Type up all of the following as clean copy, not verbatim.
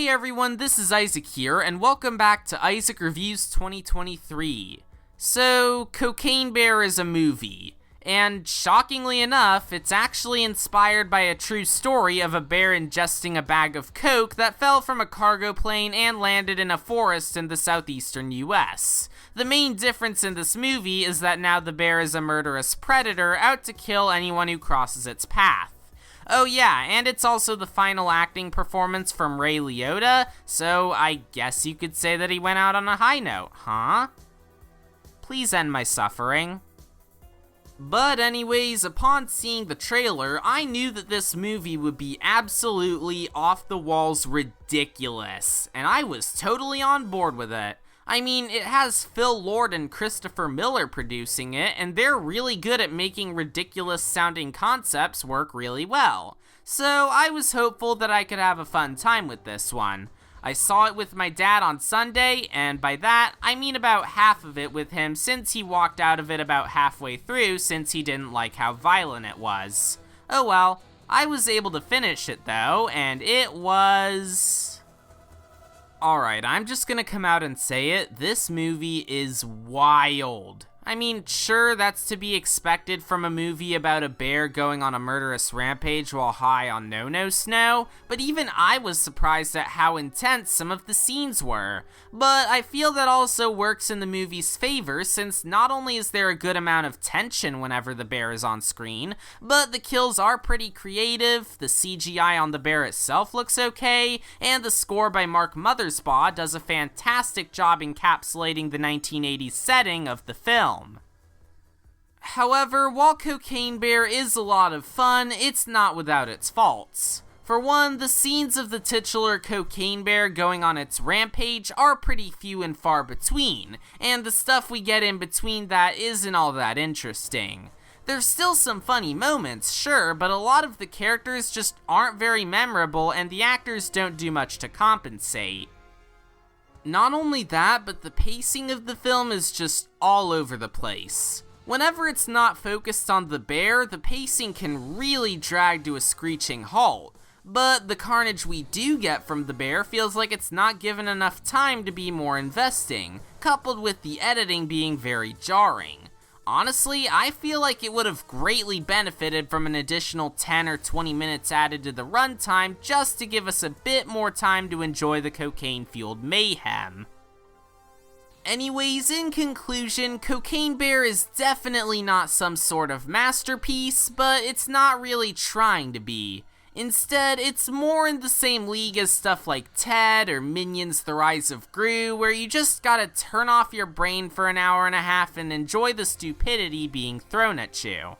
Hey everyone, this is Isaac here, and welcome back to Isaac Reviews 2023. So, Cocaine Bear is a movie, and shockingly enough, it's actually inspired by a true story of a bear ingesting a bag of coke that fell from a cargo plane and landed in a forest in the southeastern US. The main difference in this movie is that now the bear is a murderous predator out to kill anyone who crosses its path. Oh yeah, and it's also the final acting performance from Ray Liotta, so I guess you could say that he went out on a high note, huh? Please end my suffering. But anyways, upon seeing the trailer, I knew that this movie would be absolutely off the walls ridiculous, and I was totally on board with it. I mean, it has Phil Lord and Christopher Miller producing it, and they're really good at making ridiculous-sounding concepts work really well. So I was hopeful that I could have a fun time with this one. I saw it with my dad on Sunday, and by that, I mean about half of it with him since he walked out of it about halfway through since he didn't like how violent it was. Oh well, I was able to finish it though, and it was... Alright, I'm just gonna come out and say it, this movie is wild. I mean, sure, that's to be expected from a movie about a bear going on a murderous rampage while high on no-no snow, but even I was surprised at how intense some of the scenes were. But I feel that also works in the movie's favor, since not only is there a good amount of tension whenever the bear is on screen, but the kills are pretty creative, the CGI on the bear itself looks okay, and the score by Mark Mothersbaugh does a fantastic job encapsulating the 1980s setting of the film. However, while Cocaine Bear is a lot of fun, it's not without its faults. For one, the scenes of the titular Cocaine Bear going on its rampage are pretty few and far between, and the stuff we get in between that isn't all that interesting. There's still some funny moments, sure, but a lot of the characters just aren't very memorable and the actors don't do much to compensate. Not only that, but the pacing of the film is just all over the place. Whenever it's not focused on the bear, the pacing can really drag to a screeching halt, but the carnage we do get from the bear feels like it's not given enough time to be more investing, coupled with the editing being very jarring. Honestly, I feel like it would have greatly benefited from an additional 10 or 20 minutes added to the runtime just to give us a bit more time to enjoy the cocaine-fueled mayhem. Anyways, in conclusion, Cocaine Bear is definitely not some sort of masterpiece, but it's not really trying to be. Instead, it's more in the same league as stuff like Ted or Minions: The Rise of Gru, where you just gotta turn off your brain for an hour and a half and enjoy the stupidity being thrown at you.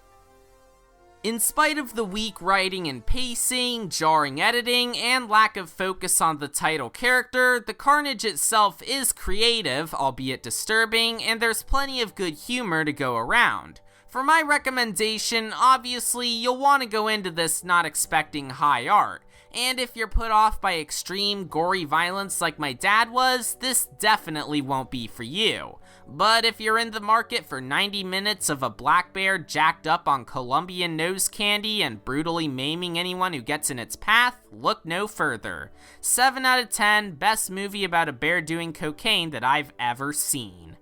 In spite of the weak writing and pacing, jarring editing, and lack of focus on the title character, the carnage itself is creative, albeit disturbing, and there's plenty of good humor to go around. For my recommendation, obviously, you'll want to go into this not expecting high art, and if you're put off by extreme, gory violence like my dad was, this definitely won't be for you. But if you're in the market for 90 minutes of a black bear jacked up on Colombian nose candy and brutally maiming anyone who gets in its path, look no further. 7 out of 10, best movie about a bear doing cocaine that I've ever seen.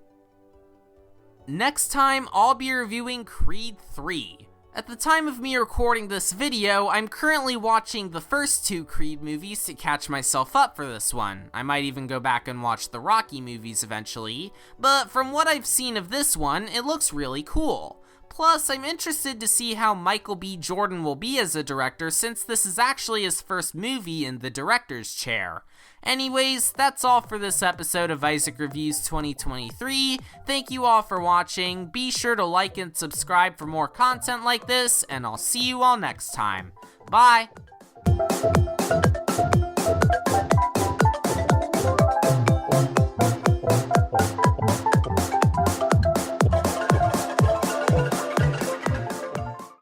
Next time, I'll be reviewing Creed 3. At the time of me recording this video, I'm currently watching the first 2 Creed movies to catch myself up for this one. I might even go back and watch the Rocky movies eventually, but from what I've seen of this one, it looks really cool. Plus, I'm interested to see how Michael B. Jordan will be as a director since this is actually his first movie in the director's chair. Anyways, that's all for this episode of Isaac Reviews 2023. Thank you all for watching. Be sure to like and subscribe for more content like this, and I'll see you all next time. Bye!